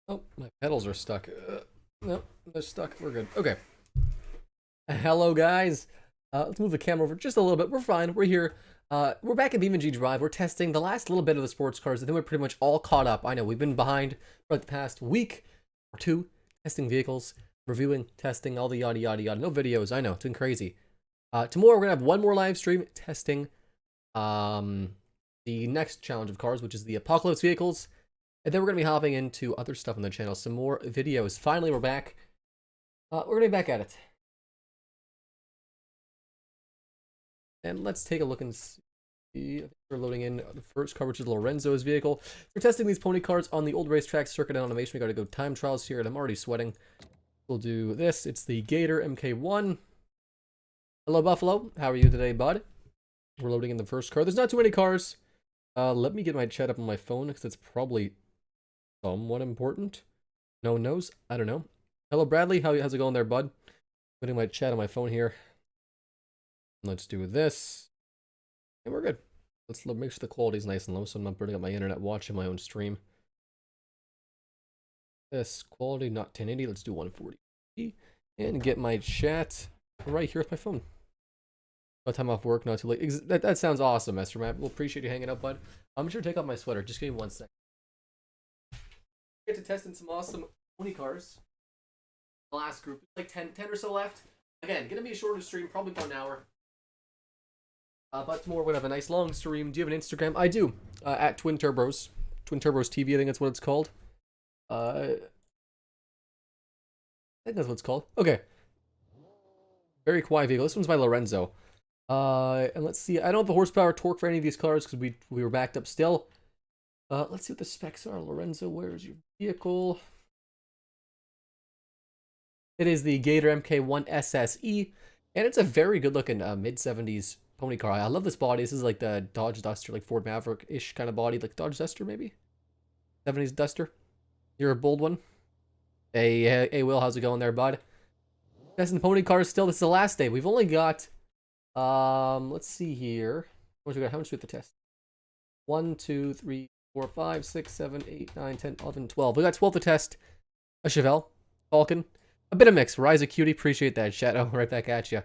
Oh, my pedals are stuck. No, they're stuck. We're good. Okay. Hello, guys. Let's move the camera over just a little bit. We're fine. We're here. We're back at BeamNG.Drive. We're testing the last little bit of the sports cars. I think we're pretty much all caught up. I know we've been behind for like the past week or two, testing vehicles, reviewing, testing, all the yada yada yada. No videos. I know. It's been crazy. Tomorrow we're gonna have one more live stream testing the next challenge of cars, which is the apocalypse vehicles. And then we're going to be hopping into other stuff on the channel, some more videos. Finally, we're back. We're going to be back at it. And let's take a look and see. I think we're loading in the first car, which is Lorenzo's vehicle. We're testing these pony cars on the old racetrack circuit and automation. We got to go time trials here, and I'm already sweating. We'll do this. It's the Gator MK1. Hello, Buffalo. How are you today, bud? We're loading in the first car. There's not too many cars. Let me get my chat up on my phone, because it's probably somewhat important. No one knows. I don't know. Hello, Bradley. How's it going there, bud? Putting my chat on my phone here. Let's do this. And we're good. Let's make sure the quality's nice and low so I'm not burning up my internet watching my own stream. This quality, not 1080. Let's do 140. And get my chat right here with my phone. No time off work, not too late. That sounds awesome, Esther Matt. We'll appreciate you hanging out, bud. I'm sure to take off my sweater. Just give me 1 second. Get to testing some awesome pony cars. The last group, like 10 or so left. Again, gonna be a shorter stream, probably about an hour. But tomorrow we're gonna have a nice long stream. Do you have an Instagram? I do. At Twin Turbos. Twin Turbos TV, I think that's what it's called. I think that's what it's called. Okay. Very quiet vehicle. This one's by Lorenzo. And let's see. I don't have the horsepower torque for any of these cars because we were backed up still. Let's see what the specs are. Lorenzo, where's your vehicle? It is the Gator MK1 SSE, and it's a very good looking mid-70s pony car. I love this body. This is like the Dodge Duster, like Ford Maverick-ish kind of body, like Dodge Duster maybe? 70s Duster. You're a bold one. Hey, Will, how's it going there, bud? Testing the pony cars still. This is the last day. We've only got, let's see here. How much do we have to test? 1, 2, 3, 4, 5, 6, 7, 8, 9, 10, 11, 12. We got 12 to test. A Chevelle, Falcon, a bit of mix. CRCUIT, appreciate that. Shadow, right back at you.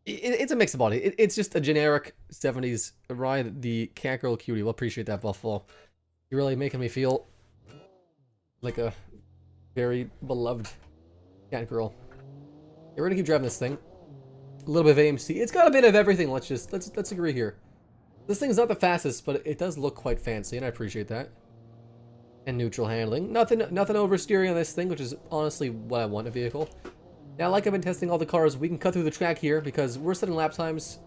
It's a mix of body. It's just a generic 70s ride. The cat girl cutie. We'll appreciate that, Buffalo. You're really making me feel like a very beloved cat girl. Yeah, we're gonna keep driving this thing. A little bit of AMC. It's got a bit of everything. Let's agree here. This thing's not the fastest, but it does look quite fancy, and I appreciate that. And neutral handling. Nothing oversteering on this thing, which is honestly what I want in a vehicle. Now, like I've been testing all the cars, we can cut through the track here because we're setting lap times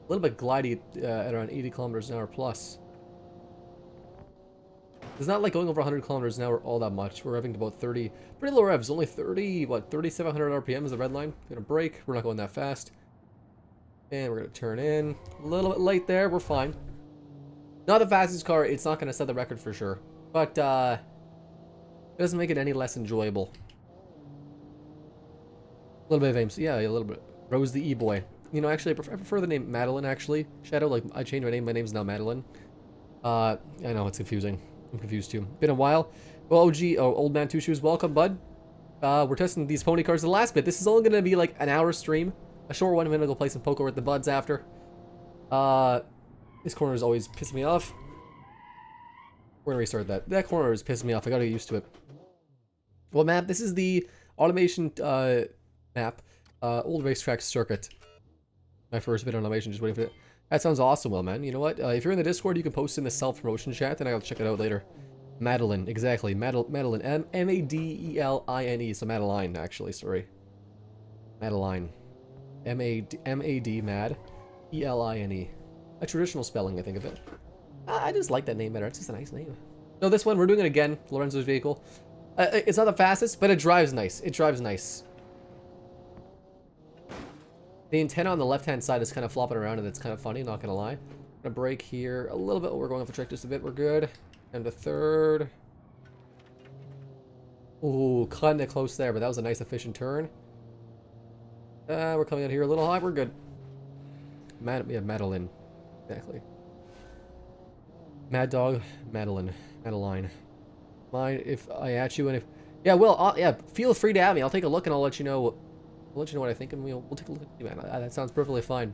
a little bit glidey at around 80 kilometers an hour plus. It's not like going over 100 kilometers an hour all that much. We're revving to about 30, pretty low revs, only 30, what, 3,700 RPM is the red line. We're gonna brake, we're not going that fast. And we're gonna turn in. A little bit late there, we're fine. Not the fastest car, it's not gonna set the record for sure. But, it doesn't make it any less enjoyable. A little bit of AMC, yeah, a little bit. Rose the E-boy. You know, actually, I prefer the name Madeline, actually. Shadow, like, I changed my name's now Madeline. I know, it's confusing. I'm confused, too. Been a while. Well, Old Man Two Shoes, welcome, bud. We're testing these pony cars the last bit. This is only gonna be, like, an hour stream. A short one. I'm gonna go play some poker with the buds after. This corner is always pissing me off. We're gonna restart that. That corner is pissing me off. I gotta get used to it. Well, map, this is the automation, map. Old racetrack circuit. My first bit on automation, just waiting for it. That sounds awesome, Will, man. You know what? If you're in the Discord, you can post in the self-promotion chat, and I'll check it out later. Madeline, exactly. Madeline. M-A-D-E-L-I-N-E. So Madeline, actually. Sorry. Madeline. M-A-D, Mad. E-L-I-N-E. A traditional spelling, I think of it. I just like that name better. It's just a nice name. No, this one, we're doing it again. Lorenzo's vehicle. It's not the fastest, but it drives nice. It drives nice. The antenna on the left-hand side is kind of flopping around, and it's kind of funny, not gonna lie. I'm gonna brake here a little bit. We're going off the track just a bit. We're good. And the third. Ooh, cutting it close there, but that was a nice, efficient turn. We're coming out here a little high. We're good. Yeah, Madeline. Exactly. Mad Dog, Madeline. Madeline. Mind if I at you? And if yeah, well, yeah, feel free to at me. I'll take a look and I'll let you know. I'll let you know what I think, and we'll take a look at you, man. That sounds perfectly fine.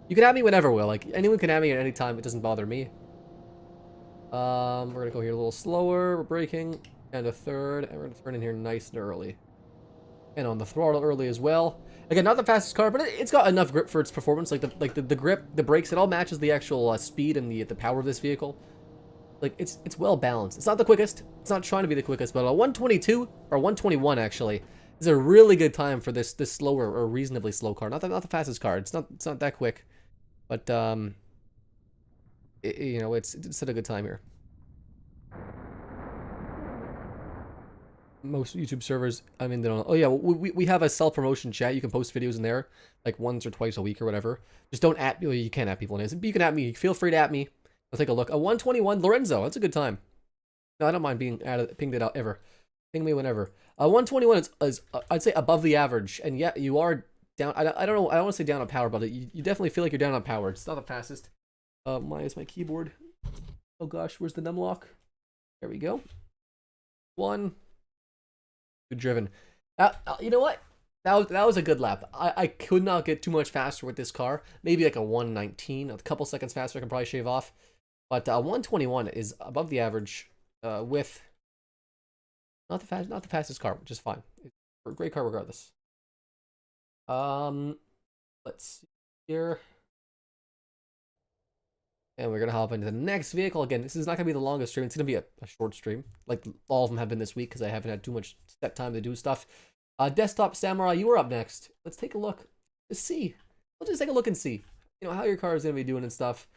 You can at me whenever, Will. Like anyone can at me at any time. It doesn't bother me. We're gonna go here a little slower. We're braking, and a third, and we're gonna turn in here nice and early, and on the throttle early as well. Again, not the fastest car, but it's got enough grip for its performance. Like the grip, the brakes, it all matches the actual speed and the power of this vehicle. Like it's well balanced. It's not the quickest. It's not trying to be the quickest, but a 122 or 121 actually is a really good time for this slower or reasonably slow car. Not the fastest car. It's not that quick, but you know, it's at a good time here. Most YouTube servers, I mean, they don't. Oh yeah, we have a self-promotion chat. You can post videos in there like once or twice a week or whatever. Just don't at. Well, you can't at people in it, but you can at me. Feel free to at me. I'll take a look. A 121 Lorenzo. That's a good time. No, I don't mind being pinged it out ever. Ping me whenever. 121 is I'd say above the average, and yeah, you are down. I don't know. I don't want to say down on power, but you definitely feel like you're down on power. It's not the fastest. Minus my keyboard. Oh gosh, where's the num lock? There we go. One. Good driven. You know what? That was a good lap. I could not get too much faster with this car. Maybe like a 119, a couple seconds faster I can probably shave off. But 121 is above the average with not the fastest car, which is fine. It's a great car regardless. Let's see here. And we're gonna hop into the next vehicle. Again, this is not gonna be the longest stream. It's gonna be a short stream, like all of them have been this week because I haven't had too much set time to do stuff. Desktop Samurai, you were up next. Let's take a look. Let's see. Let's just take a look and see. You know how your car is gonna be doing and stuff.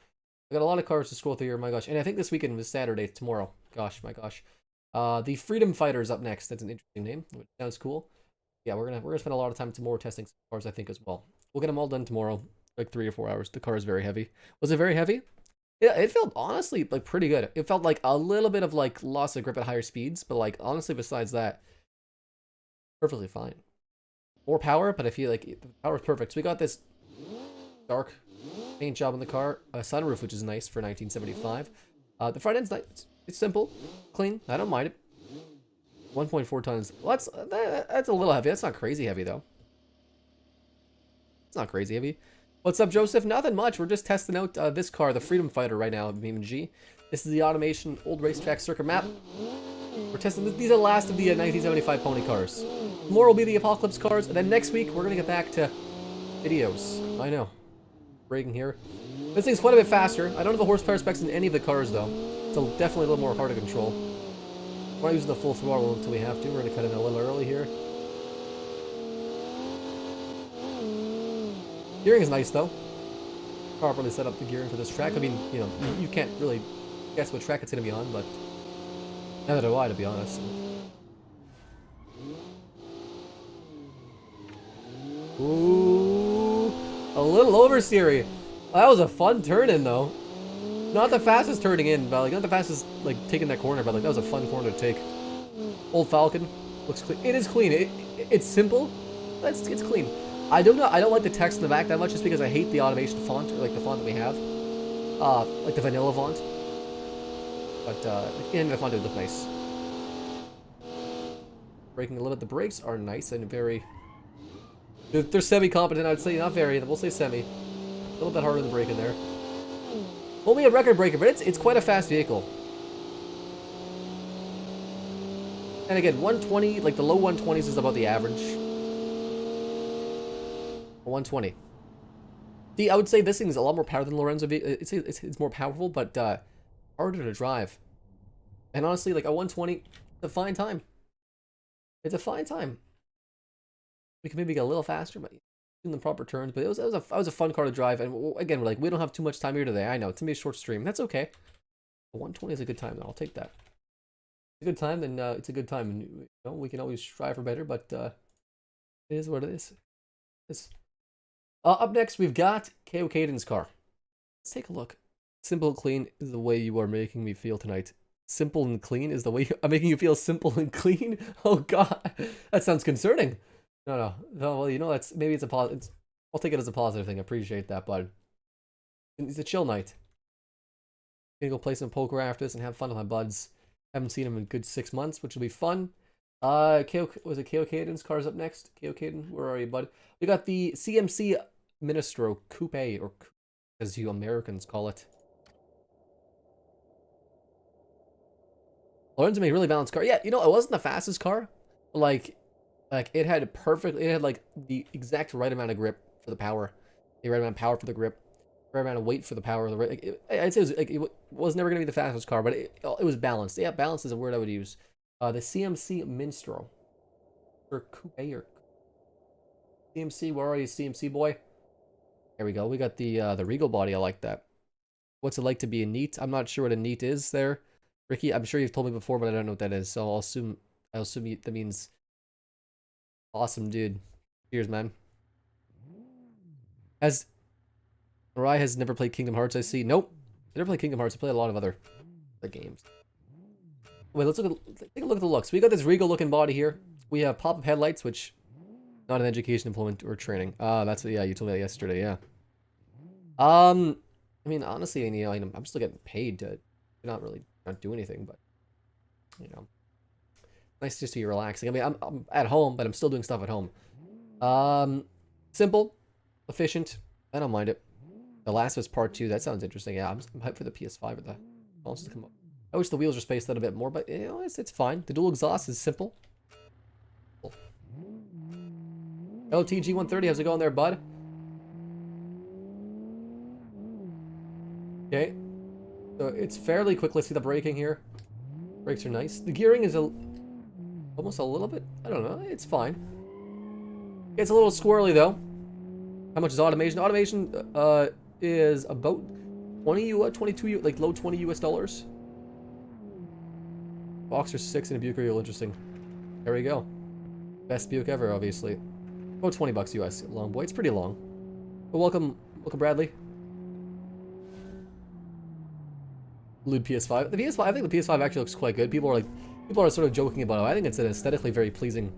I got a lot of cars to scroll through here. My gosh, and I think this weekend was Saturday. Tomorrow. Gosh, my gosh. The Freedom Fighter is up next. That's an interesting name. Which sounds cool. Yeah, we're gonna spend a lot of time tomorrow testing some cars, I think, as well. We'll get them all done tomorrow, like 3 or 4 hours. The car is very heavy. Was it very heavy? Yeah, it felt honestly like pretty good. It felt like a little bit of like loss of grip at higher speeds, but like honestly besides that, perfectly fine. More power, but I feel like the power is perfect. So we got this dark paint job on the car, a sunroof, which is nice for 1975. The front end's nice. It's simple, clean. I don't mind it. 1.4 tons. Well, that's a little heavy. That's not crazy heavy though. It's not crazy heavy. What's up, Joseph? Nothing much. We're just testing out this car, the Freedom Fighter, right now at BeamNG. This is the automation old racetrack circuit map. We're testing this. These are the last of the 1975 pony cars. Tomorrow will be the Apocalypse cars, and then next week we're gonna get back to videos. I know. Braking here. This thing's quite a bit faster. I don't have the horsepower specs in any of the cars though, so definitely a little more hard to control. We're not using the full throttle until we have to. We're gonna cut in a little early here. Gearing is nice though. Properly set up the gearing for this track. I mean, you know, you can't really guess what track it's gonna be on, but neither do I, to be honest. Ooh, a little oversteery. That was a fun turn in though. Not the fastest turning in, but like not the fastest like taking that corner, but like that was a fun corner to take. Old Falcon looks clean. It is clean. It's simple. It's clean. I don't know. I don't like the text in the back that much, just because I hate the automation font, or like the font that we have, like the vanilla font. But the end of the font would look nice. Braking a little bit. The brakes are nice and very. They're semi-competent. I'd say not very. We'll say semi. A little bit harder than braking there. Only a record breaker, but it's quite a fast vehicle. And again, 120, like the low 120s is about the average. 120. See, I would say this thing is a lot more power than Lorenzo. It's more powerful, but harder to drive. And honestly, like a 120, it's a fine time. It's a fine time. We can maybe get a little faster, but in the proper turns. But it was a fun car to drive. And again, we don't have too much time here today. I know it's gonna be a short stream. That's okay. A 120 is a good time, though. I'll take that. It's a good time, then it's a good time. And you know, we can always strive for better, but it is what it is. Up next, we've got KO Caden's car. Let's take a look. Simple and clean is the way you are making me feel tonight. Simple and clean is the way I'm making you feel simple and clean? Oh, God. That sounds concerning. No, well, you know, maybe it's a positive. I'll take it as a positive thing. I appreciate that, bud. It's a chill night. I'm gonna go play some poker after this and have fun with my buds. Haven't seen him in a good 6 months, which will be fun. Was it KO Caden's car's up next? KO Caden, where are you, bud? We got the CMC Ministro Coupe, or as you Americans call it. Lorenzo made a really balanced car. Yeah, you know, it wasn't the fastest car. Like it had like the exact right amount of grip for the power, the right amount of power for the grip, the right amount of weight for the power. I'd say it was never gonna be the fastest car, but it was balanced. Yeah, balanced is a word I would use. The CMC Minstrel or Coupe or CMC. Where are you, CMC boy? There we go. We got the Regal body. I like that. What's it like to be a NEAT? I'm not sure what a NEAT is there, Ricky. I'm sure you've told me before, but I don't know what that is. So I'll assume that means awesome, dude. Cheers, man. Mariah has never played Kingdom Hearts, I see. Nope. I never played Kingdom Hearts. I played a lot of other games. Wait, take a look at the looks. We got this Regal looking body here. We have pop-up headlights, which not an education, employment, or training. That's yeah, you told me that yesterday, yeah. I mean, honestly, you know, I'm still getting paid to not do anything, but you know, nice just to be relaxing. I mean, I'm at home, but I'm still doing stuff at home. Simple, efficient. I don't mind it. The Last of Us Part 2, that sounds interesting. Yeah, I'm hyped for the PS5 or the consoles to come up. I wish the wheels are spaced out a bit more, but you know, it's fine. The dual exhaust is simple. LTG130, how's it going there, bud? Okay. So it's fairly quick. Let's see the braking here. Brakes are nice. The gearing is almost a little bit, I don't know, it's fine. It's a little squirrely though. How much is automation? Automation is about 22, like low 20 US dollars. Boxer 6 and a Buick are real interesting. There we go. Best Buick ever, obviously. About 20 bucks US. Long boy. It's pretty long. But welcome Bradley. Lewd PS5. The PS5, I think the PS5 actually looks quite good. People are sort of joking about it. I think it's an aesthetically very pleasing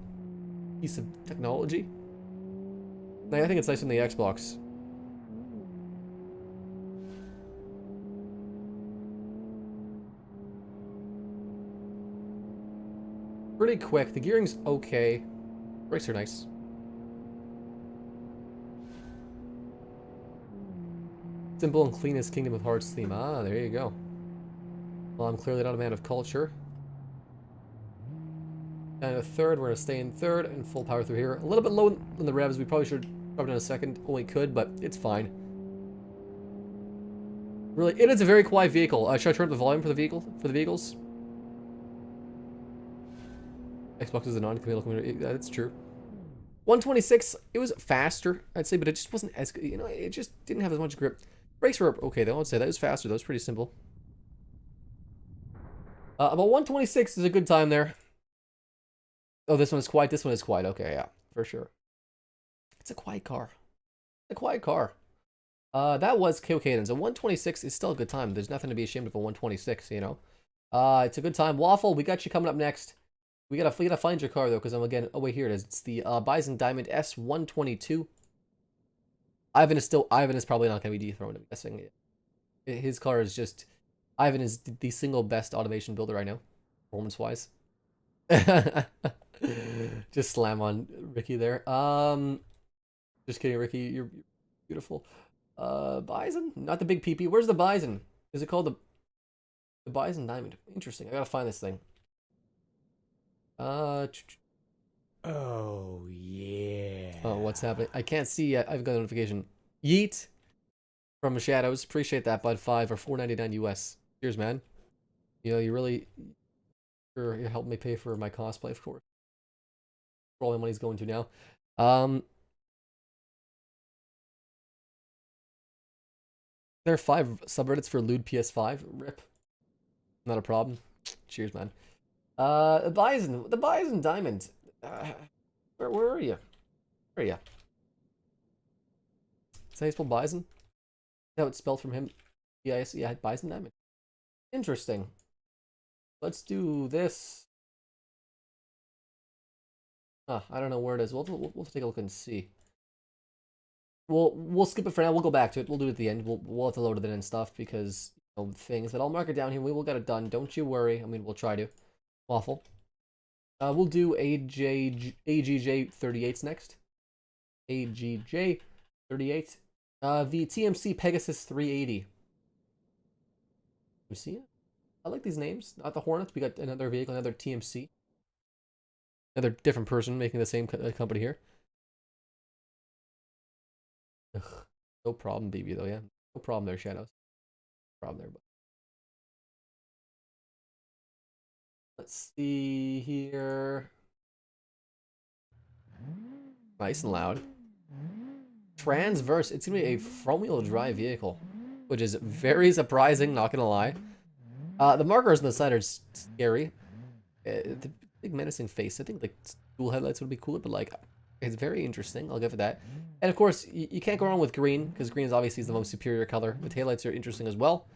piece of technology. I think it's nice on the Xbox. Pretty quick. The gearing's okay. Brakes are nice. Simple and clean as Kingdom of Hearts theme. Ah, there you go. Well, I'm clearly not a man of culture. And a third, we're going to stay in third and full power through here. A little bit low in the revs. We probably should drop it in a second when we could, but it's fine. Really, it is a very quiet vehicle. Should I turn up the volume for the vehicles? Xbox is a non-committal community. That's true. 126, it was faster, I'd say, but it just wasn't as good. You know, it just didn't have as much grip. Brakes were okay, though. I would say that was faster. That was pretty simple. About 126 is a good time there. Oh, this one is quiet. This one is quiet. Okay, yeah, for sure. It's a quiet car. It's a quiet car. That was KO Caden's. A 126 is still a good time. There's nothing to be ashamed of a 126, you know. It's a good time. Waffle, we got you coming up next. We gotta find your car though, because I'm again. Oh wait, here it is. It's the Bison Diamond S122. Ivan is probably not gonna be dethroned. I'm guessing. His car is just. Ivan is the single best automation builder I know, performance wise. Just slam on Ricky there. Just kidding, Ricky. You're beautiful. Bison, not the big PP. Where's the Bison? Is it called the Bison Diamond? Interesting. I gotta find this thing. Oh yeah. Oh, what's happening? I can't see yet. I've got a notification. Yeet from Shadows. Appreciate that, bud. 5 or 4.99 US. Cheers, man. You know, you really you helped me pay for my cosplay, of course. All my money's going to now. There are 5 subreddits for lewd PS5. Rip. Not a problem. Cheers, man. The Bison Diamond. Where are you? Where are you? Is that how you spell Bison? How it's spelled from him? Yeah, yeah, Bison Diamond. Interesting. Let's do this. I don't know where it is. We'll take a look and see. We'll skip it for now. We'll go back to it. We'll do it at the end. We'll have to load it in and stuff because things, but I'll mark it down here. We will get it done. Don't you worry. I mean, we'll try to. Waffle. We'll do AGJ 38s next. AGJ 38. The TMC Pegasus 380. You see it? I like these names. Not the Hornets. We got another vehicle, another TMC. Another different person making the same company here. Ugh, no problem, BB, though, yeah. No problem there, Shadows. No problem there, but. Let's see here. Nice and loud. Transverse. It's going to be a front-wheel drive vehicle, which is very surprising, not going to lie. The markers on the side are scary. The big menacing face. I think like dual headlights would be cooler, but like it's very interesting. I'll give it that. And of course, you can't go wrong with green, because green is obviously the most superior color. The taillights are interesting as well.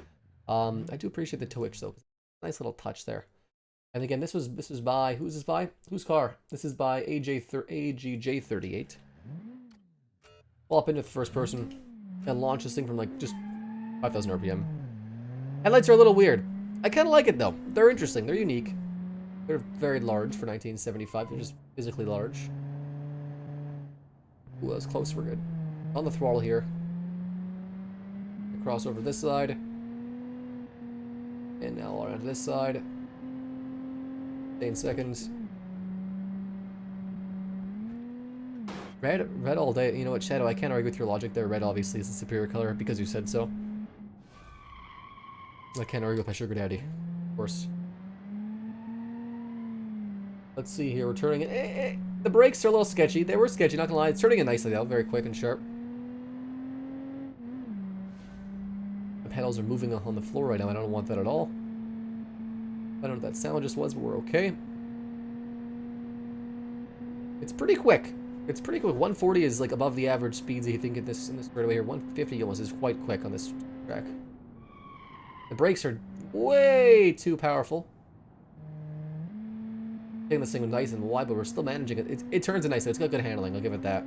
I do appreciate the twitch though. Nice little touch there. And again, this was by, who's this by? Whose car? This is by AGJ38. Pull up into the first person and launch this thing from like just 5,000 RPM. Headlights are a little weird. I kind of like it though. They're interesting. They're unique. They're very large for 1975. They're just physically large. Ooh, that was close. We're good. On the throttle here. Cross over this side. And now on this side. 10 seconds. Red all day. You know what, Shadow, I can't argue with your logic there. Red obviously is the superior color because you said so. I can't argue with my sugar daddy. Of course. Let's see here. We're turning it. The brakes are a little sketchy. They were sketchy, not gonna lie. It's turning it nicely though. Very quick and sharp. The pedals are moving on the floor right now. I don't want that at all. I don't know what that sound just was, but we're okay. It's pretty quick. It's pretty quick. 140 is like above the average speeds you think in this straightaway here. 150 almost is quite quick on this track. The brakes are way too powerful. Taking this thing nice and wide, but we're still managing it. It turns it nice, so it's got good handling. I'll give it that.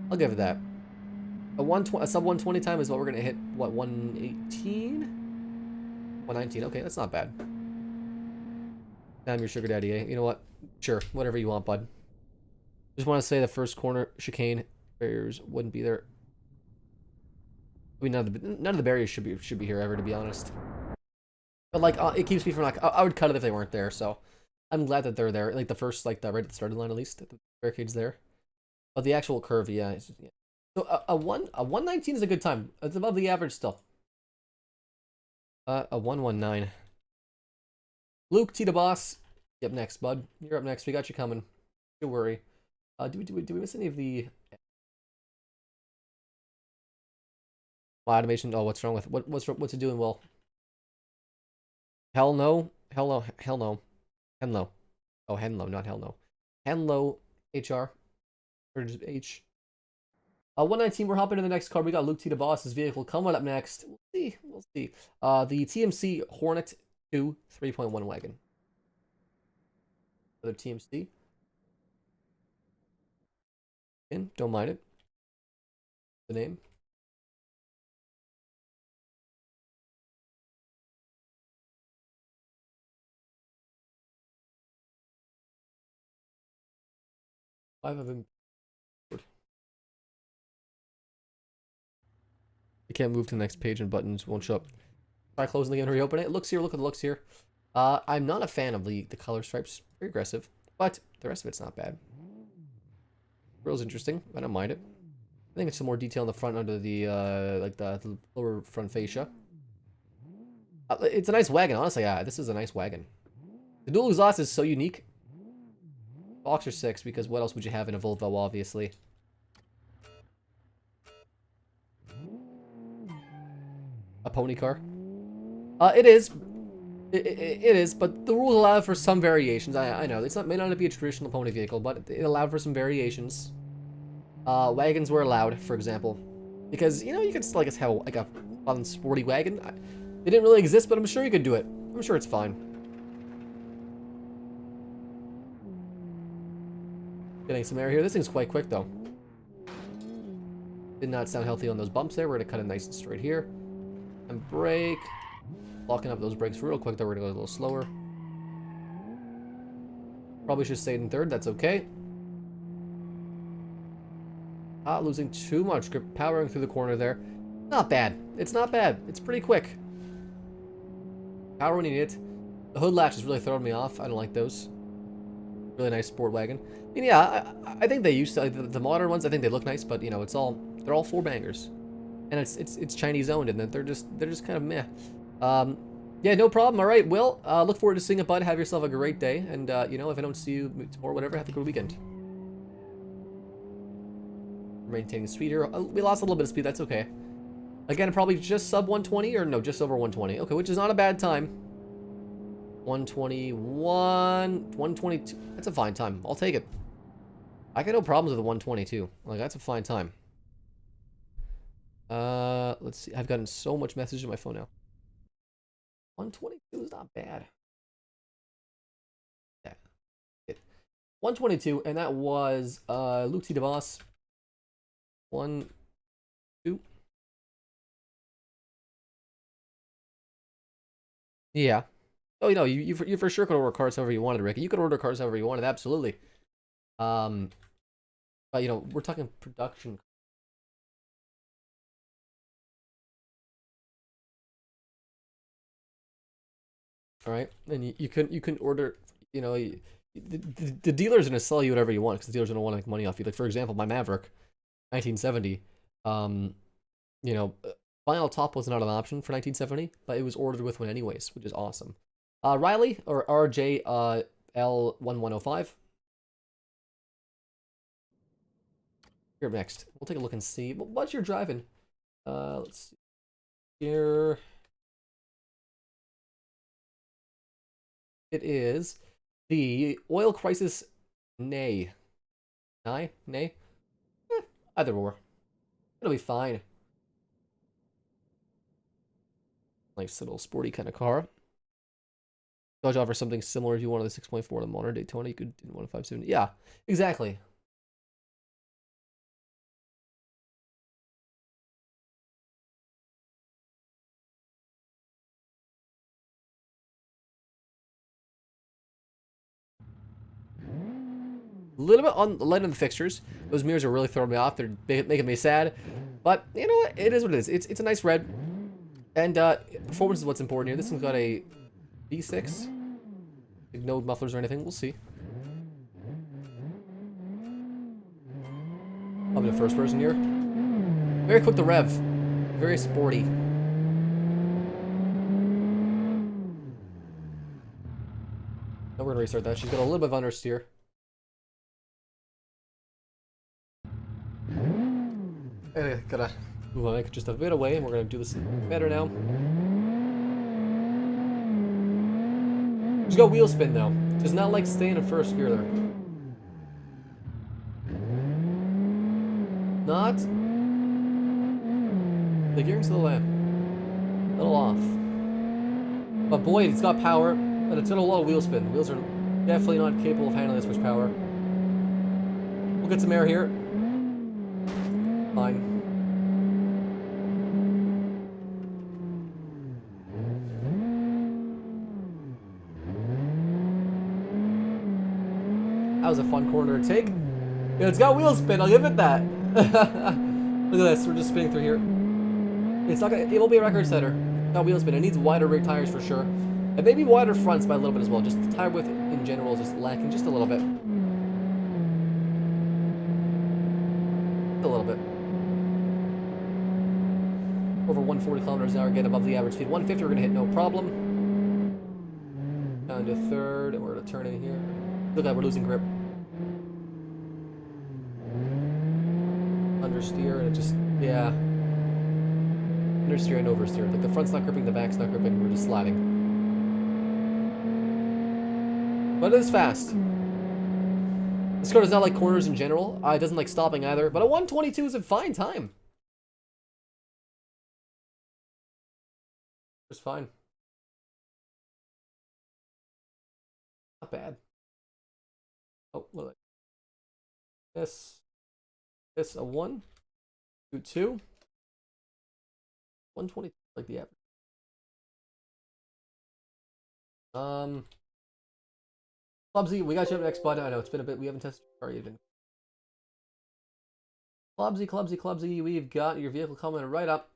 I'll give it that. A sub 120 time is what we're gonna hit. What, 118? 119. Okay, that's not bad. I'm your sugar daddy, eh? You know what? Sure, whatever you want, bud. Just want to say the first corner chicane barriers wouldn't be there. I mean, none of the barriers should be here ever, to be honest. But like, it keeps me from like, I would cut it if they weren't there. So I'm glad that they're there. Like the first, like the right at the starting line at least, the barricade's there. But the actual curve, yeah. Yeah. So a 119 is a good time. It's above the average still. A 119. Luke T the boss. You up next, bud. You're up next. We got you coming. Don't worry. Do we miss any of the automation? Oh, what's wrong with what's it doing? Well, hell no, hell no, hell no, Henlo. Oh, Henlo, not hell no. Henlo HR or just H. 119. We're hopping to the next car. We got Luke T the boss's vehicle coming up next. We'll see. We'll see. The TMC Hornet 2 3.1 wagon. Another TMC. Don't mind it. The name. Five of them. You can't move to the next page and buttons won't show up. Try closing again and reopen it. Looks here. Look at the looks here. I'm not a fan of the color stripes. Very aggressive, but the rest of it's not bad. Grill's interesting. I don't mind it. I think it's some more detail in the front under the like the lower front fascia. It's a nice wagon, honestly. Yeah, this is a nice wagon. The dual exhaust is so unique. Boxer 6, because what else would you have in a Volvo, obviously? A pony car? It is. It is, but the rules allow for some variations. I know it's may not be a traditional pony vehicle, but it allowed for some variations. Wagons were allowed, for example, because you know you could like have like a fun sporty wagon. They didn't really exist, but I'm sure you could do it. I'm sure it's fine. Getting some air here. This thing's quite quick though. Did not sound healthy on those bumps there. We're gonna cut it nice and straight here. And brake. Locking up those brakes real quick, though we're gonna go a little slower. Probably should stay in third, that's okay. Not losing too much grip, powering through the corner there. Not bad. It's not bad. It's pretty quick. Power when you need it. The hood latch is really throwing me off. I don't like those. Really nice sport wagon. I mean, yeah, I think they used to, like, the modern ones, I think they look nice, but you know, they're all four bangers. And it's Chinese owned, and they're just kind of meh. Yeah, no problem. All right, Will. Look forward to seeing you, bud. Have yourself a great day, and you know, if I don't see you tomorrow, whatever, have a good weekend. Maintaining speed here. We lost a little bit of speed. That's okay. Again, probably just sub 120, or no, just over 120. Okay, which is not a bad time. 121, 122. That's a fine time. I'll take it. I got no problems with the 122. Like, that's a fine time. Let's see. I've gotten so much message on my phone now. 122 is not bad. Yeah. 122, and that was Luke T. DeVos. 1, 2. Yeah. Oh, you know, you for sure could order cars however you wanted, Ricky. You could order cars however you wanted, absolutely. But you know, we're talking production. All right, and you couldn't order. You know, the dealer's gonna sell you whatever you want because the dealer's gonna want to make money off you. Like, for example, my Maverick, 1970. You know, vinyl top was not an option for 1970, but it was ordered with one anyways, which is awesome. Riley or RJ L1105. Here next. We'll take a look and see what you're driving. Let's see here. It is the Oil Crisis Nay. Nay? Nay? Either or. It'll be fine. Nice little sporty kind of car. Dodge offers something similar if you wanted the 6.4 in the modern Daytona. You could do 1.570. Yeah, exactly. A little bit on the light on the fixtures. Those mirrors are really throwing me off. They're making me sad. But you know what? It is what it is. It's a nice red. And performance is what's important here. This one's got a V6. No mufflers or anything. We'll see. Probably the first person here. Very quick to rev. Very sporty. Now we're going to restart that. She's got a little bit of understeer. Anyway, gotta move on just a bit away, and we're gonna do this better now. Just go wheel spin though. Does not like staying in first gear there. Not. The gearing's still a little off. But boy, it's got power, but it's got a lot of wheel spin. Wheels are definitely not capable of handling this much power. We'll get some air here. Fine. That was a fun corner to take. Yeah, it's got wheel spin. I'll give it that. Look at this. We're just spinning through here. It's not gonna. It will be a record setter. Not wheel spin. It needs wider rig tires for sure, and maybe wider fronts by a little bit as well. Just the tire width in general is just lacking just a little bit. A little bit. Over 140 kilometers an hour, get above the average speed. 150 we're gonna hit no problem. Down to third, and we're gonna turn in here. Look like we're losing grip. Understeer, and it just, yeah. Understeer and oversteer. Like the front's not gripping, the back's not gripping, we're just sliding. But it is fast. This car does not like corners in general. It doesn't like stopping either, but a 122 is a fine time. It's fine. Not bad. Oh, look. This a 1, 2, 2. 120, like the average. Clubsy, we got you up next, bud. I know it's been a bit. We haven't tested your car even. Clubsy, Clubsy, Clubsy. We've got your vehicle coming right up.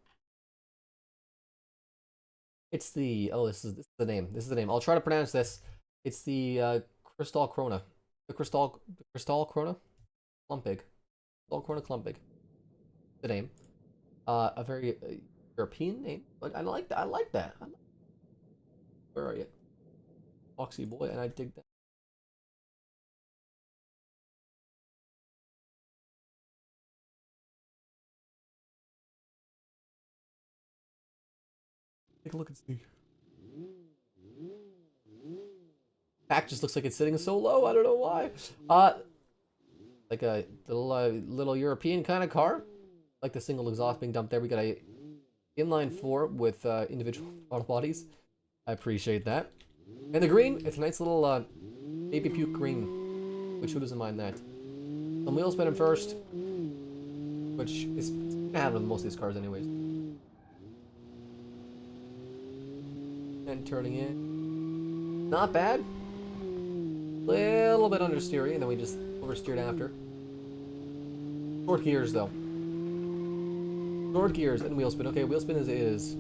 It's the this is the name. This is the name. I'll try to pronounce this. It's the Crystal Corona. The Crystal Corona Klumpig. Crystal Corona Klumpig. The name. A very European name, but I like that. I like that. Where are you, Foxy boy? And I dig that. Take a look and see. Back just looks like it's sitting so low. I don't know why. Like a little European kind of car. Like the single exhaust being dumped there. We got a inline 4 with individual auto bodies. I appreciate that. And the green, it's a nice little baby puke green. Which who doesn't mind that? Some wheel spinning first. Which is gonna happen with most of these cars anyways. And turning in. Not bad. Little bit understeery, and then we just oversteered after. Short gears though. Short gears and wheel spin. Okay, wheel spin as it is.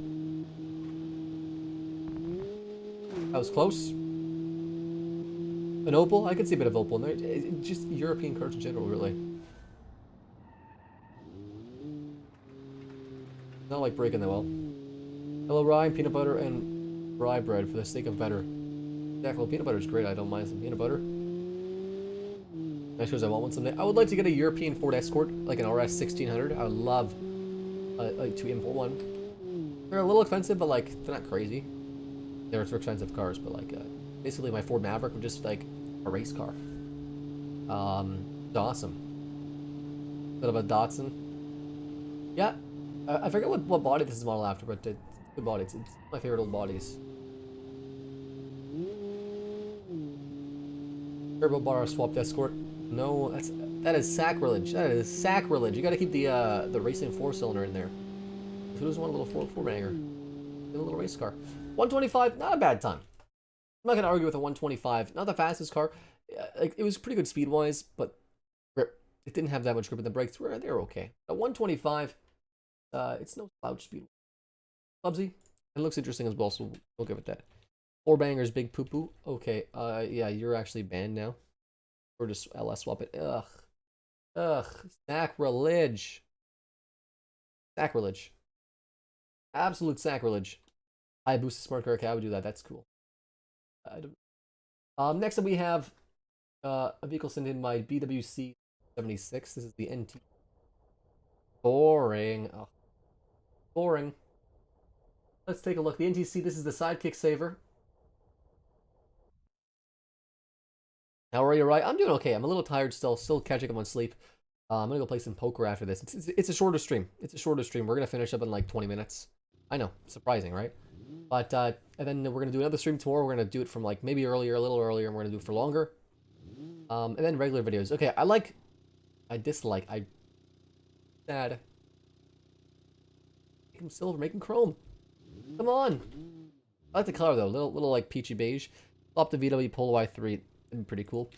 That was close. An Opal? I could see a bit of Opal in there. Just European cars in general, really. Not like breaking the well. Hello, rye, peanut butter, and rye bread for the sake of better. Exactly. Well, peanut butter is great. I don't mind some peanut butter. Nice because I want one someday. I would like to get a European Ford Escort, like an RS 1600. I would love like to import one. They're a little expensive, but like they're not crazy. They're expensive cars, but like basically my Ford Maverick was just like a race car. It's awesome. Bit of a Datsun. Yeah, I forget what body this is modeled after, but it's a good body. It's my favorite old bodies. Turbo bar swapped Escort. No, that is sacrilege. That is sacrilege. You got to keep the racing 4-cylinder in there. Who doesn't want a little four-banger? A little race car. 125, not a bad time. I'm not gonna argue with a 125. Not the fastest car. Like it was pretty good speed-wise, but grip. It didn't have that much grip, and the brakes were they're okay. At 125, it's no slouch speed. Clubsy. It looks interesting as well, so we'll give it that. 4-bangers, big poo-poo. Okay, yeah, you're actually banned now. Or just LS swap it. Ugh. Ugh. Sacrilege. Sacrilege. Absolute sacrilege. I boosted smart car. Okay, I would do that. That's cool. Next up we have a vehicle sent in by BWC 76. This is the NT. Boring. Oh. Boring. Let's take a look. The NTC, this is the Sidekick Saver. How are you, right? I'm doing okay. I'm a little tired still catching up on sleep. I'm gonna go play some poker after this. It's a shorter stream. It's a shorter stream. We're gonna finish up in like 20 minutes. I know, surprising, right? But and then we're gonna do another stream tomorrow. We're gonna do it from like maybe earlier, a little earlier, and we're gonna do it for longer. And then regular videos. Okay, I dislike, sad. Make him silver, make him chrome. Come on. I like the color though, little like peachy beige. Flop the VW Polo i3. That'd be pretty cool.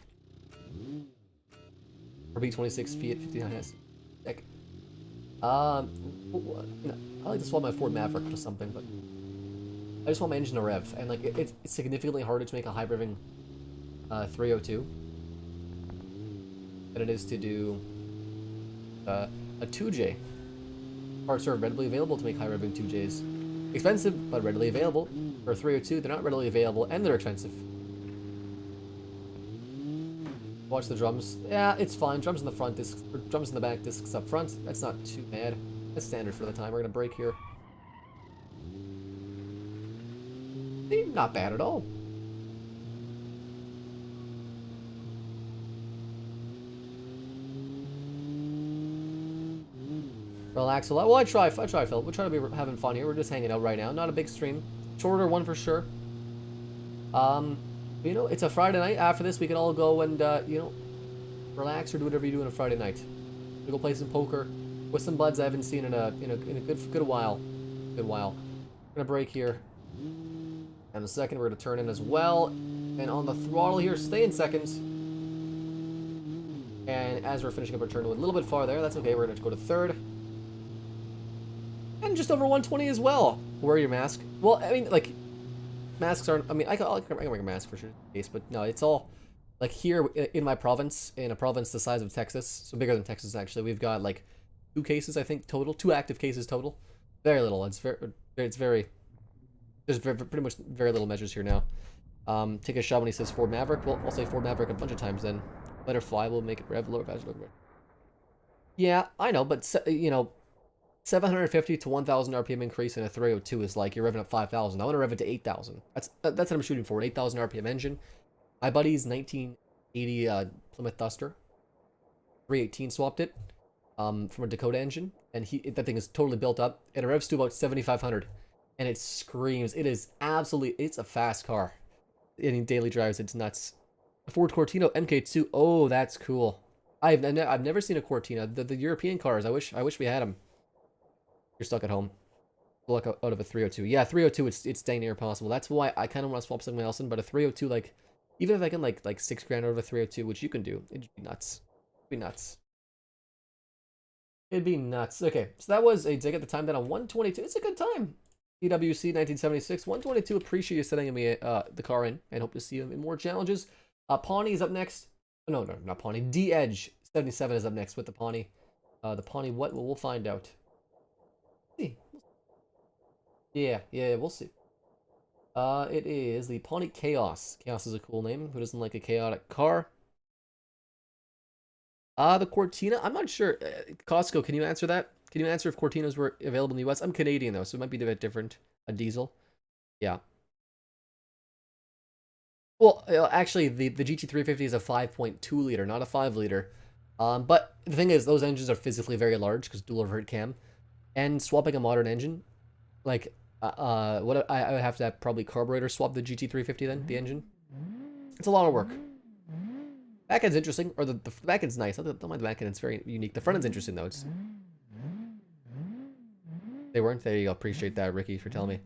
RB26 Fiat 59S. Sick. I like to swap my Ford Maverick for something, but I just want my engine to rev, and like it's significantly harder to make a high revving 302 than it is to do a 2J. Parts are readily available to make high revving 2Js. Expensive, but readily available. For a 302, they're not readily available, and they're expensive. Watch the drums. Yeah, it's fine. Drums in the front, discs, or drums in the back, discs up front. That's not too bad. That's standard for the time. We're gonna brake here. Not bad at all. Relax a lot. Well, I try, Phil. We'll try to be having fun here. We're just hanging out right now. Not a big stream. Shorter one for sure. You know, it's a Friday night. After this, we can all go and, you know, relax or do whatever you do on a Friday night. We go play some poker with some buds I haven't seen in a good while. Good while. I'm gonna break here, and And a second, we're going to turn in as well. And on the throttle here, stay in second. And as we're finishing up our turn, a little bit far there. That's okay. We're going to go to third. And just over 120 as well. Wear your mask. Well, I mean, like, masks aren't... I mean, I can wear a mask for sure, but no, it's all... Like, here in my province, in a province the size of Texas, so bigger than Texas, actually, we've got, like, 2 cases, I think, total. 2 active cases total. Very little. It's very... There's pretty much very little measures here now. Take a shot when he says Ford Maverick. Well, I'll say Ford Maverick a bunch of times then. Let her fly, we'll make it rev, lower badge, lower. Yeah, I know, but, you know, 750 to 1,000 RPM increase in a 302 is like you're revving up 5,000. I want to rev it to 8,000. That's what I'm shooting for, an 8,000 RPM engine. My buddy's 1980 Plymouth Duster. 318 swapped it from a Dakota engine, and that thing is totally built up, and it revs to about 7,500. And it screams. It is absolutely... It's a fast car. In daily drives, it's nuts. A Ford Cortina MK2. Oh, that's cool. I've never seen a Cortina. The European cars. I wish we had them. You're stuck at home. Look out of a 302. Yeah, 302. It's dang near impossible. That's why I kind of want to swap something else in. But a 302, like, even if I can like $6 grand out of a 302, which you can do, it'd be nuts. It'd be nuts. It'd be nuts. Okay, so that was a dig at the time. Then on 122. It's a good time. PWC 1976, 122. Appreciate you sending me the car in, and hope to see him in more challenges. Pawnee is up next. No, not Pawnee. D-Edge 77 is up next with the Pawnee. The Pawnee, what? Well, we'll find out. See. Yeah, we'll see. It is the Pawnee Chaos. Chaos is a cool name. Who doesn't like a chaotic car? The Cortina, I'm not sure. Costco, can you answer that? Can you answer if Cortinas were available in the US? I'm Canadian, though, so it might be a bit different. A diesel. Yeah. Well, actually, the GT350 is a 5.2 liter, not a 5 liter. But the thing is, those engines are physically very large because dual overhead cam. And swapping a modern engine, like, I would have to have probably carburetor swap the GT350 then, the engine. It's a lot of work. Back end's interesting, or the back end's nice. I don't mind the back end, it's very unique. The front end's interesting, though. They weren't? There you go. Appreciate that, Ricky, for telling me.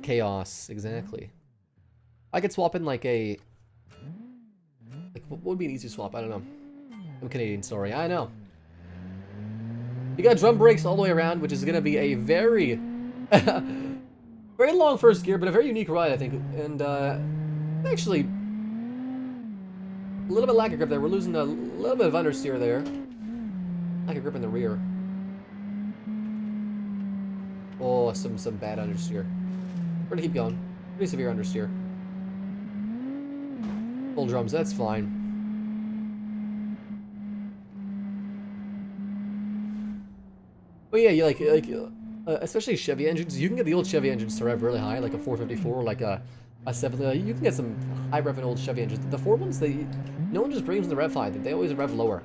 Chaos, exactly. I could swap in like a... Like, what would be an easy swap? I don't know. I'm Canadian, sorry. I know. You got drum brakes all the way around, which is going to be a very... very long first gear, but a very unique ride, I think. And, actually... A little bit lack of grip there. We're losing a little bit of understeer there. Lack of grip in the rear. Oh, some bad understeer. We're gonna keep going. Pretty severe understeer. Full drums, that's fine. But yeah, you like especially Chevy engines. You can get the old Chevy engines to rev really high, like a 454, like a 7. You can get some high revving old Chevy engines. The Ford ones, no one just brings them to rev high. They always rev lower,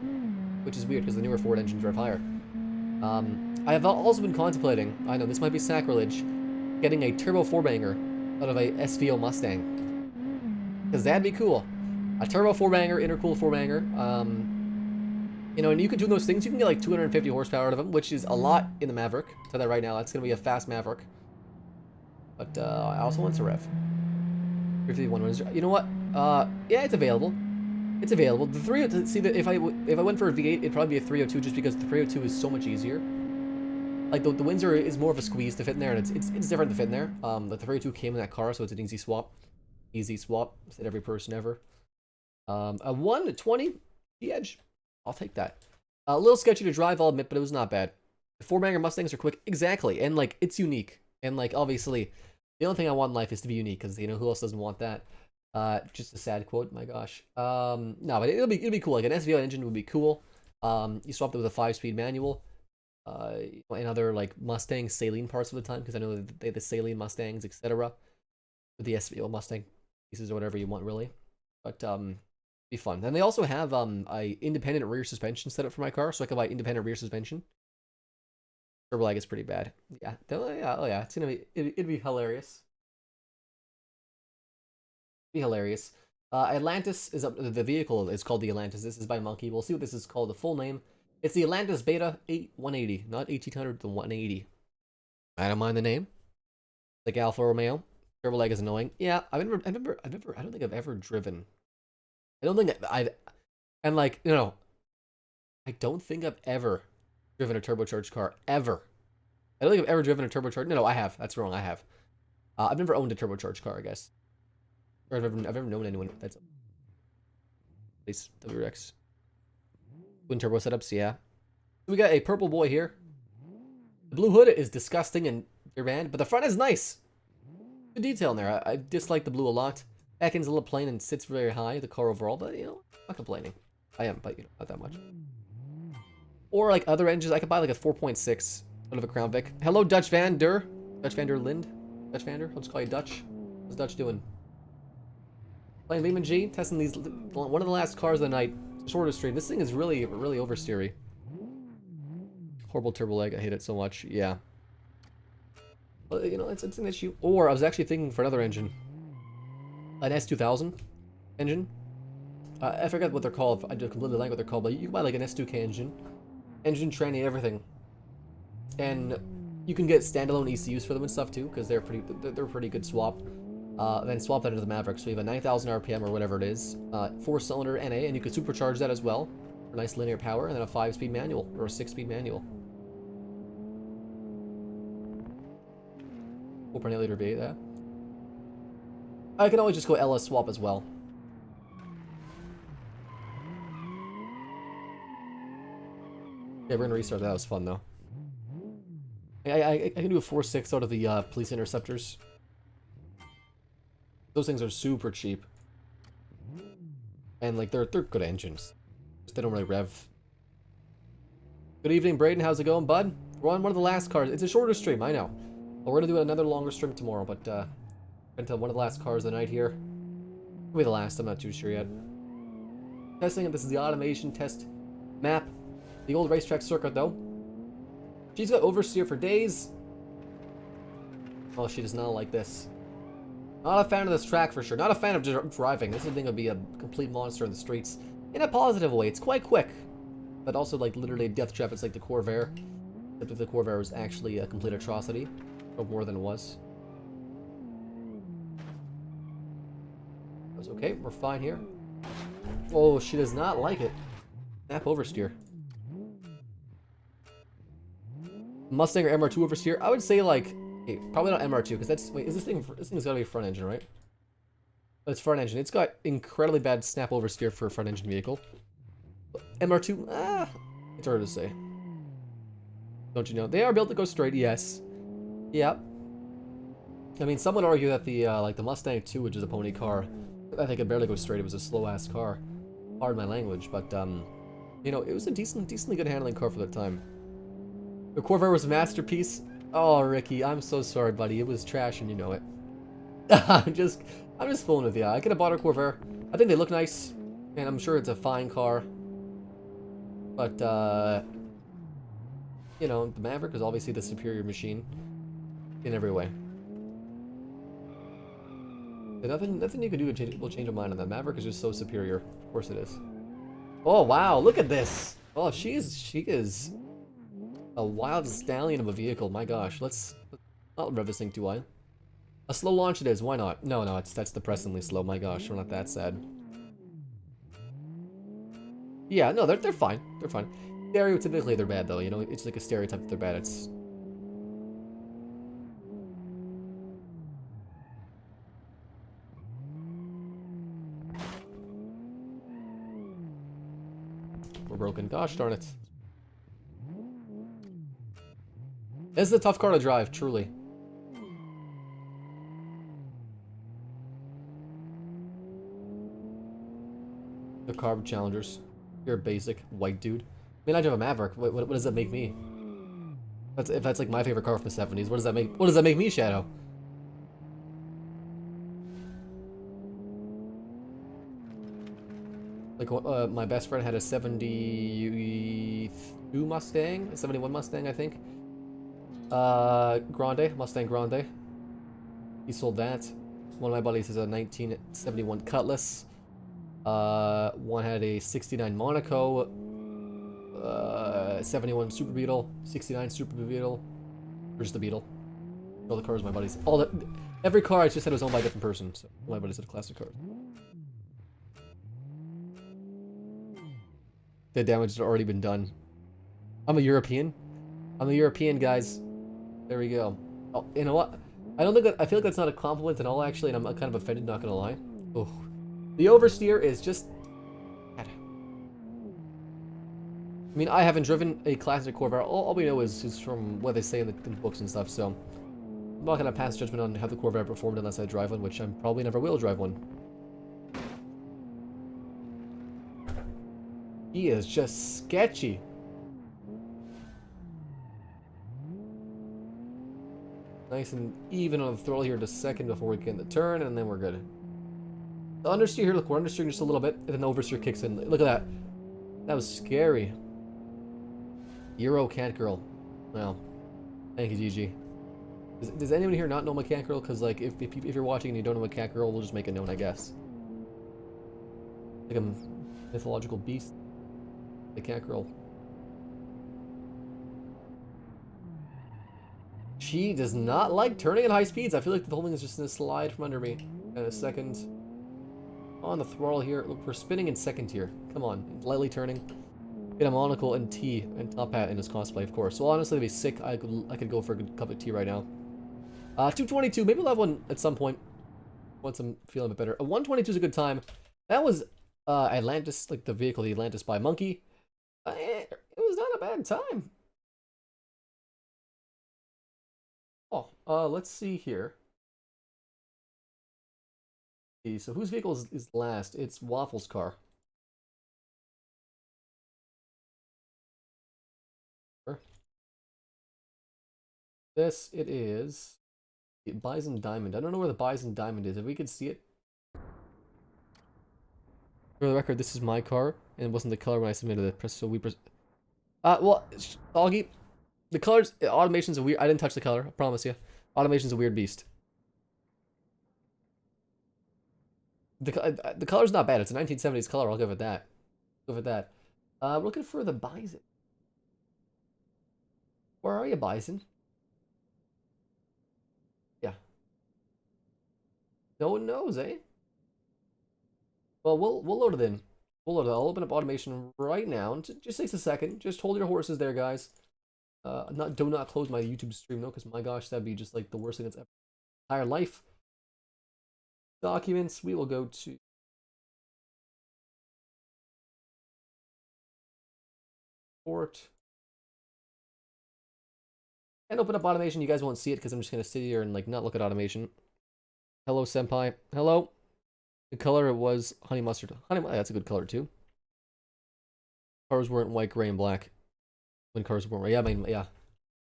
which is weird because the newer Ford engines rev higher. I have also been contemplating, I know this might be sacrilege, getting a turbo 4-banger out of a SVO Mustang. Because that'd be cool. A turbo 4-banger, intercooled 4-banger. You know, and you can do those things. You can get like 250 horsepower out of them, which is a lot in the Maverick. I'll tell that right now. That's going to be a fast Maverick. But I also want to rev. 51. You know what? Yeah, it's available. It's available. The 302, see, if I went for a V8, it'd probably be a 302 just because the 302 is so much easier. Like, the Windsor is more of a squeeze to fit in there, and it's different to fit in there. The 302 came in that car, so it's an easy swap. Easy swap, said every person ever. A 120 edge. I'll take that. A little sketchy to drive, I'll admit, but it was not bad. The 4-banger Mustangs are quick. Exactly. And, like, it's unique. And, like, obviously, the only thing I want in life is to be unique, because, you know, who else doesn't want that? Just a sad quote, my gosh. No, but it'll be cool. Like, an SVO engine would be cool. You swap it with a 5-speed manual. And other, like, Mustang saline parts of the time, because I know they have the saline Mustangs, etc. With the SVO Mustang pieces or whatever you want, really. But, be fun. And they also have a independent rear suspension set up for my car, so I can buy independent rear suspension. Turbo lag is pretty bad. Yeah. Oh yeah. It's gonna be. It'd be hilarious. Be hilarious. Atlantis is up. The vehicle is called the Atlantis. This is by Monkey. We'll see what this is called. The full name. It's the Atlantis Beta 180, not 1800. The 180. I don't mind the name. Like Alfa Romeo. Turbo lag is annoying. Yeah, I don't think I've ever driven. I don't think I've, and like, you know, I don't think I've ever driven a turbocharged car, ever. I don't think I've ever driven a turbocharged, no, I have. That's wrong, I have. I've never owned a turbocharged car, I guess. Or I've ever known anyone that's, at least WRX. Twin turbo setups, yeah. We got a purple boy here. The blue hood is disgusting and band, but the front is nice. Good detail in there. I dislike the blue a lot. Back end's a little plain and sits very high, the car overall, but, you know, I'm not complaining. I am, but, you know, not that much. Or, like, other engines, I could buy, like, a 4.6 out of a Crown Vic. Hello, Dutch Van Der. Dutch Van Der Lind. Dutch Van Der. I'll just call you Dutch. What's Dutch doing? Playing BeamNG, testing these, one of the last cars of the night. Shorter stream. This thing is really, really oversteery. Horrible turbo lag. I hate it so much. Yeah. But, you know, it's an issue. Or I was actually thinking for another engine. An S2000 engine. I forgot what they're called. I just completely blank what they're called. But you can buy like an S2K engine. Engine, tranny, everything. And you can get standalone ECUs for them and stuff too, because they're a pretty good swap. Then swap that into the Maverick. So you have a 9,000 RPM or whatever it is. 4-cylinder NA, and you could supercharge that as well. For nice linear power, and then a 5-speed manual, or a 6-speed manual. 4.8 liter V8, yeah. I can always just go LS swap as well. Yeah, we're gonna restart that. That was fun though. I can do a 4.6 out of the police interceptors. Those things are super cheap. And like they're good engines. Just they don't really rev. Good evening, Braden. How's it going, bud? We're on one of the last cars. It's a shorter stream, I know. But we're gonna do another longer stream tomorrow, but until one of the last cars of the night here. Maybe the last, I'm not too sure yet. Testing it, this is the automation test map. The old racetrack circuit though. She's got oversteer for days. Oh, she does not like this. Not a fan of this track for sure. Not a fan of driving. This thing would be a complete monster in the streets. In a positive way. It's quite quick. But also like literally a death trap. It's like the Corvair. Except if the Corvair was actually a complete atrocity. Or more than it was. That's okay. We're fine here. Oh, she does not like it. Snap oversteer. Mustang or MR2 oversteer? I would say like, okay, probably not MR2 because that's, wait, is this thing's got to be a front engine, right? Oh, it's front engine. It's got incredibly bad snap oversteer for a front engine vehicle. MR2, it's hard to say. Don't you know? They are built to go straight, yes. Yeah. I mean, some would argue that the like the Mustang 2, which is a pony car, I think it barely goes straight. It was a slow-ass car. Pardon my language, but you know, it was a decently good handling car for the time. The Corvair was a masterpiece. Oh, Ricky, I'm so sorry, buddy. It was trash, and you know it. I'm just fooling with you. I could have bought a Corvair. I think they look nice, and I'm sure it's a fine car. But you know, the Maverick is obviously the superior machine in every way. And nothing you can do will change your mind on that. Maverick is just so superior. Of course it is. Oh wow, look at this. Oh, she is a wild stallion of a vehicle. My gosh, let's not rev this thing too high. A slow launch it is. Why not? No, that's depressingly slow. My gosh, we're not that sad. Yeah, no, they're fine. They're fine. Stereotypically, they're bad though. You know, it's like a stereotype that they're bad. It's we're broken. Gosh darn it. This is a tough car to drive, truly. The carb challengers. You're a basic white dude. I mean, I drive a Maverick. What does that make me? If that's like my favorite car from the 70s, what does that make? What does that make me, Shadow? Like my best friend had a 72 Mustang, a 71 Mustang, I think. Mustang Grande. He sold that. One of my buddies has a 1971 Cutlass. One had a 69 Monaco. 71 Super Beetle. 69 Super Beetle. Or just the Beetle. All the cars my buddies. Every car I just said was owned by a different person, so my buddy said classic cars. The damage has already been done. I'm a European. I'm a European, guys. There we go. Oh, you know what? I don't think that, I feel like that's not a compliment at all, actually, and I'm kind of offended, not gonna lie. Oh. The oversteer is just... I mean, I haven't driven a classic Corvair. All we know is from what they say in the books and stuff, so... I'm not gonna pass judgment on how the Corvair performed unless I drive one, which I probably never will drive one. He is just sketchy. Nice and even on the throttle here to second before we get in the turn, and then we're good. The understeer here, look, we're understeering just a little bit, and then the oversteer kicks in. Look at that. That was scary. Euro Cat Girl. Well, thank you, GG. Does anyone here not know my Cat Girl? Because, like, if you're watching and you don't know my Cat Girl, we'll just make it known, I guess. Like a mythological beast. The Cat Girl. She does not like turning at high speeds. I feel like the whole thing is just going to slide from under me. In a second. On the throttle here. Look, we're spinning in second here. Come on. Lightly turning. Get a monocle and tea and top hat in his cosplay, of course. So honestly, it'd be sick. I could go for a good cup of tea right now. 222. Maybe we'll have one at some point. Once I'm feeling a bit better. A 122 is a good time. That was Atlantis, like the vehicle, the Atlantis by Monkey. It was not a bad time. Oh, let's see here. Okay, so whose vehicle is last? It's Waffle's car. This, it is Bison Diamond. I don't know where the Bison Diamond is. If we could see it. For the record, this is my car, and it wasn't the color when I submitted it. So we well, Augie, the colors, automation's a weird. I didn't touch the color. I promise you. Automation's a weird beast. The color's not bad. It's a 1970s color. I'll give it that. Go with that. We're looking for the Bison. Where are you, Bison? Yeah. No one knows, eh? Well, we'll load it in. We'll load it. I'll open up automation right now. Just takes a second. Just hold your horses there, guys. Do not close my YouTube stream though, because my gosh, that'd be just like the worst thing that's ever entire life. Documents. We will go to port and open up automation. You guys won't see it because I'm just gonna sit here and like not look at automation. Hello, senpai. Hello. The color was honey mustard. That's a good color too. Cars weren't white, gray, and black. When cars weren't, yeah, I mean,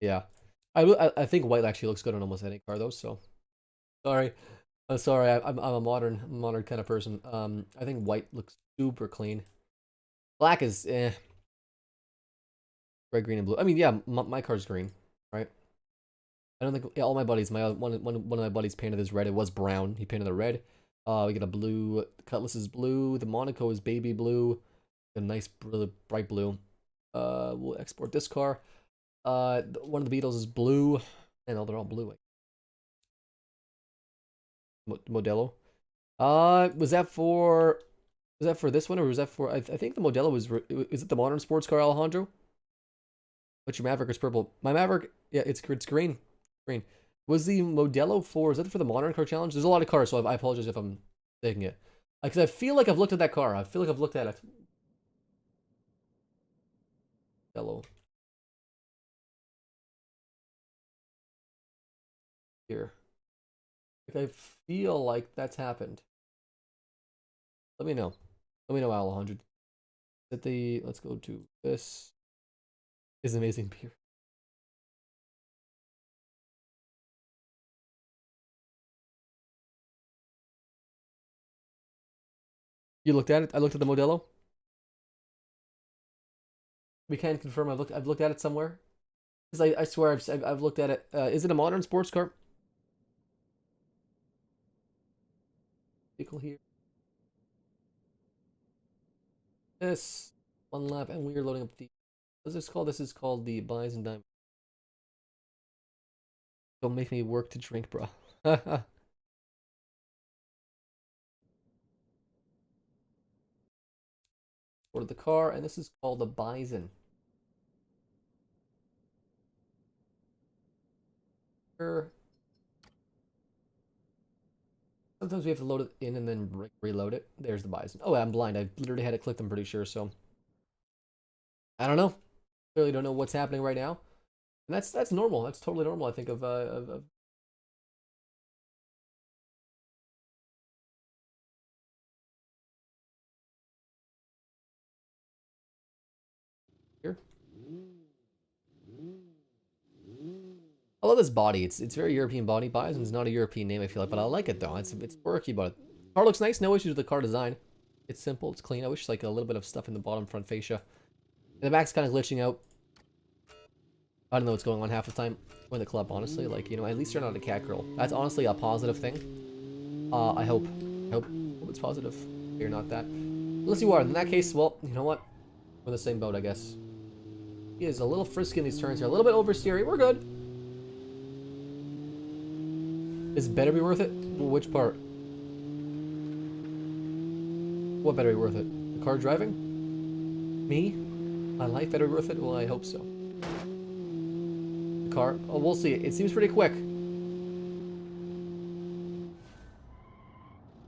yeah. I think white actually looks good on almost any car though. So, sorry, I'm sorry. I'm a modern kind of person. I think white looks super clean. Black is red, green, and blue. I mean, yeah, my car's green, right? I don't think all my buddies. One of my buddies painted his red. It was brown. He painted it red. We get a blue. The Cutlass is blue. The Monaco is baby blue. A nice bright blue. We'll export this car. One of the Beetles is blue. And they're all blue. Modelo. Was that for this one or was that for? I think the Modelo was. Is it the modern sports car, Alejandro? But your Maverick is purple. My Maverick, yeah, it's green. Green. Was the Modelo for? Is that for the modern car challenge? There's a lot of cars, so I apologize if I'm taking it. Because I feel like I've looked at that car. I feel like I've looked at it. Modelo. Here. Like I feel like that's happened. Let me know. Let me know, Alejandro. That the let's go to this is amazing beer. You looked at it? I looked at the Modelo. We can confirm I've looked at it somewhere. Because I swear I've looked at it. Is it a modern sports car? Vehicle here. This one lap, and we are loading up the. What's this called? This is called the Bison Diamond. Don't make me work to drink, bro. Order the car, and this is called the Bison. Sure. Sometimes we have to load it in and then reload it. There's the Bison. Oh, I'm blind. I literally had it clicked, I'm pretty sure, so. I don't know. Clearly don't know what's happening right now. And that's normal. That's totally normal, I think, of here. I love this body. It's very European body. Bison's not a European name, I feel like, but I like it though. It's quirky, but the car looks nice. No issues with the car design. It's simple. It's clean. I wish like a little bit of stuff in the bottom front fascia. And the back's kind of glitching out. I don't know what's going on half the time. When the club, honestly, like, you know, at least you're not a cat girl. That's honestly a positive thing. I hope it's positive. You're not that. Unless you are. In that case, well, you know what? We're in the same boat, I guess. He is a little frisky in these turns here. A little bit oversteery. We're good. This better be worth it? Well, which part? What better be worth it? The car driving? Me? My life better be worth it? Well, I hope so. The car? Oh, we'll see. It seems pretty quick. And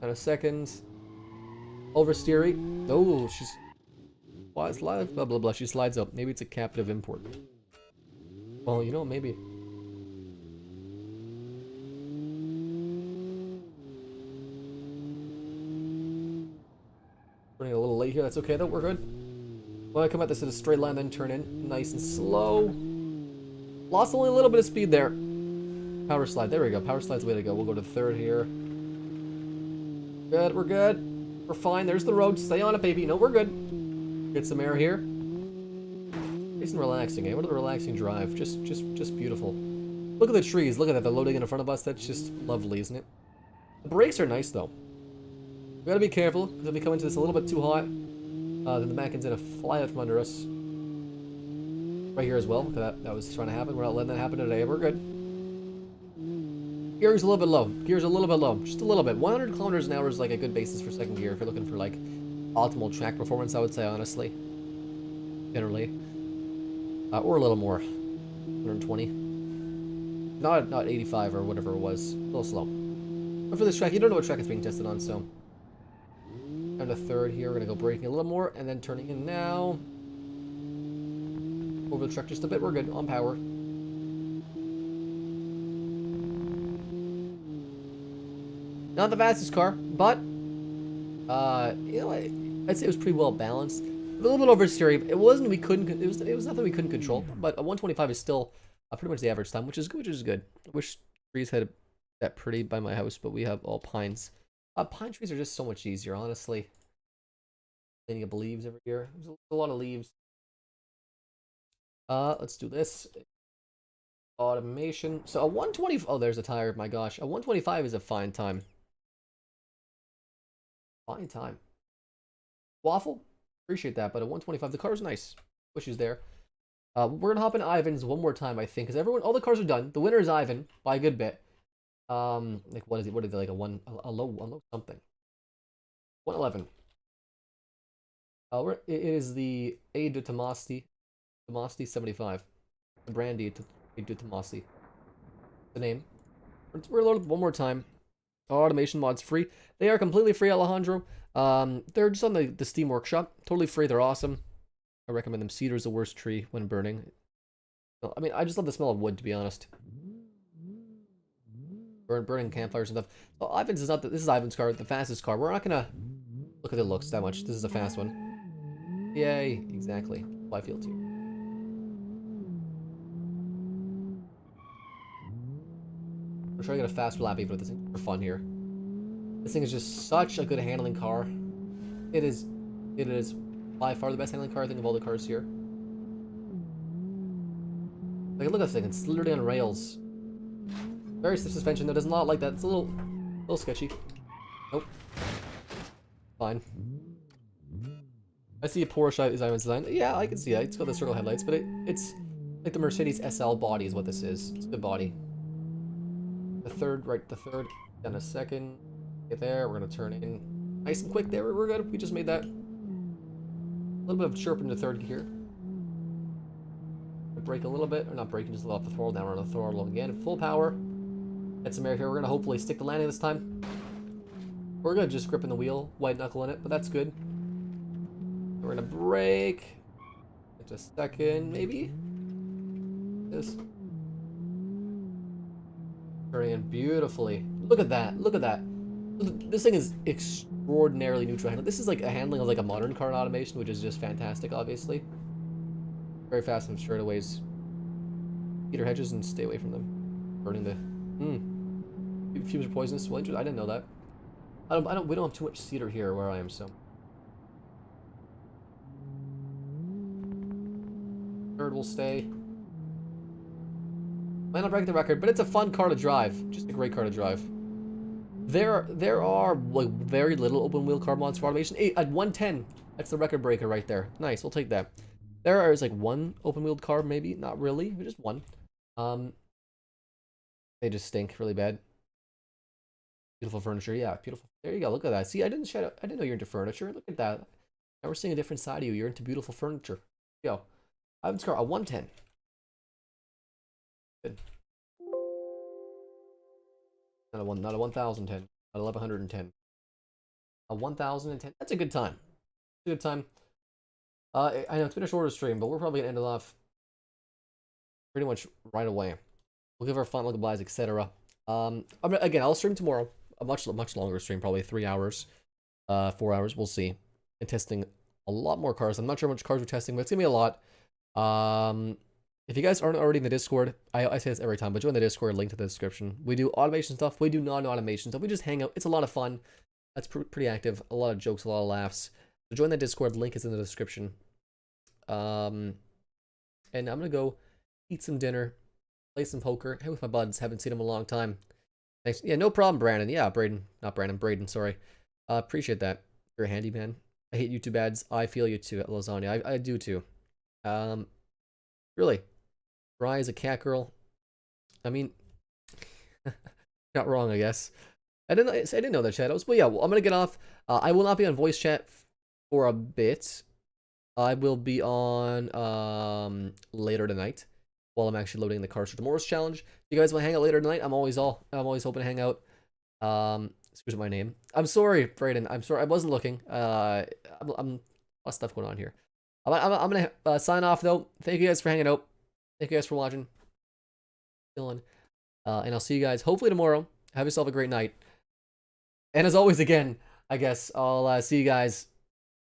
a second. Oversteery. Oh, she's... Why slides? Blah, blah, blah. She slides up. Maybe it's a captive import. Well, you know, maybe. Running a little late here. That's okay, though. We're good. When I come at this in a straight line, then turn in. Nice and slow. Lost only a little bit of speed there. Power slide. There we go. Power slide's the way to go. We'll go to third here. Good. We're good. We're fine. There's the road. Stay on it, baby. No, we're good. Get some air here. Nice and relaxing, eh? What a relaxing drive. Just beautiful. Look at the trees. Look at that. They're loading in front of us. That's just lovely, isn't it? The brakes are nice, though. We gotta be careful, because if we come into this a little bit too hot, then the Mackin's gonna fly out from under us. Right here as well, because that was trying to happen. We're not letting that happen today. We're good. Gear's a little bit low. Gear's a little bit low. Just a little bit. 100 kilometers an hour is like a good basis for second gear if you're looking for like optimal track performance, I would say, honestly. Generally. Or a little more. 120. Not 85 or whatever it was. A little slow. But for this track, you don't know what track it's being tested on, so... Down to third here, we're gonna go braking a little more, and then turning in now. Over the truck just a bit, we're good, on power. Not the fastest car, but, you know, I'd say it was pretty well balanced. A little bit oversteering. It wasn't, it was nothing we couldn't control, but a 125 is still pretty much the average time, which is good. I wish trees had that pretty by my house, but we have all pines. Pine trees are just so much easier, honestly. Cleaning up leaves every year. There's a lot of leaves. Let's do this. Automation. So a 120. Oh, there's a tire. My gosh, a 125 is a fine time. Fine time. Waffle. Appreciate that, but a 125. The car's nice. Wish he's there. We're gonna hop in Ivan's one more time, I think, because all the cars are done. The winner is Ivan by a good bit. Like what is it? What is it? Like a low something. 111. It is the A de Tomasti 75. The brandy A de Tomasti. The name. We're loaded one more time. Automation mods free. They are completely free, Alejandro. They're just on the Steam Workshop. Totally free. They're awesome. I recommend them. Cedar's the worst tree when burning. I mean, I just love the smell of wood, to be honest. Burning campfires and stuff. So Ivan's is not. This is Ivan's car, the fastest car. We're not gonna look at the looks that much. This is a fast one. Yay! Exactly. I feel too. We're trying to get a fast lap even with this thing for fun here. This thing is just such a good handling car. It is by far the best handling car I think of all the cars here. Like, look at this thing. It's literally on rails. Very stiff suspension though, does not like that. It's a little sketchy. Nope. Fine. I see a Porsche is Ivan's design. Yeah, I can see that. It's got the circle headlights, but it's like the Mercedes SL body is what this is. It's a good body. The third, then a second. Get there, we're gonna turn in. Nice and quick there, we're good. We just made that. little bit of chirp into third gear. Brake a little bit, or not braking, just a little off the throttle, down on the throttle again. Full power. Get some air here. We're gonna hopefully stick the landing this time. We're good, just gripping the wheel, white knuckling it, but that's good. We're gonna brake. Just a second, maybe. This. Turning in beautifully. Look at that. Look at that. This thing is extraordinarily neutral handling. This is like a handling of like a modern car in automation, which is just fantastic, obviously. Very fast and straightaways. Heater hedges and stay away from them. Burning the. Fumes are poisonous. Well, I didn't know that. We don't have too much cedar here where I am, so. Third will stay. Might not break the record, but it's a fun car to drive. Just a great car to drive. There are like very little open wheel car mods for automation. At 110, that's the record breaker right there. Nice, we'll take that. There is like one open wheeled car, maybe not really, but just one. They just stink really bad. Beautiful furniture, yeah, beautiful. There you go. Look at that. See, I didn't know you're into furniture. Look at that. Now we're seeing a different side of you. You're into beautiful furniture. Yo, Ivan's car, a 110. Good. Not a 1010. Not 1110. A 1010. That's a good time. It's a good time. I know it's been a shorter stream, but we're probably gonna end it off pretty much right away. We'll give our fun look at buys, etc. Again, I'll stream tomorrow. A much longer stream, probably 3 hours, 4 hours. We'll see. And testing a lot more cars. I'm not sure how much cars we're testing, but it's gonna be a lot. If you guys aren't already in the Discord, I say this every time, but join the Discord, link to the description. We do automation stuff. We do non-automation stuff. We just hang out. It's a lot of fun. That's pretty active. A lot of jokes, a lot of laughs. So join the Discord. Link is in the description. And I'm gonna go eat some dinner, play some poker, hang with my buds. Haven't seen them in a long time. Thanks. Yeah, no problem, Brandon. Yeah, Braden. Not Brandon. Braden, sorry. Appreciate that. You're a handyman. I hate YouTube ads. I feel you too, at Lasagna. I do too. Really. Bri is a cat girl. I mean, not wrong, I guess. I didn't know that, Shadows. But yeah, well, I'm gonna get off. I will not be on voice chat for a bit. I will be on later tonight while I'm actually loading the cars for tomorrow's challenge. If you guys want to hang out later tonight, I'm always hoping to hang out. Excuse my name. I'm sorry, Brayden. I'm sorry. I wasn't looking. I'm a lot of stuff going on here. I'm gonna sign off though. Thank you guys for hanging out. Thank you guys for watching. Dylan. And I'll see you guys hopefully tomorrow. Have yourself a great night. And as always, again, I guess I'll see you guys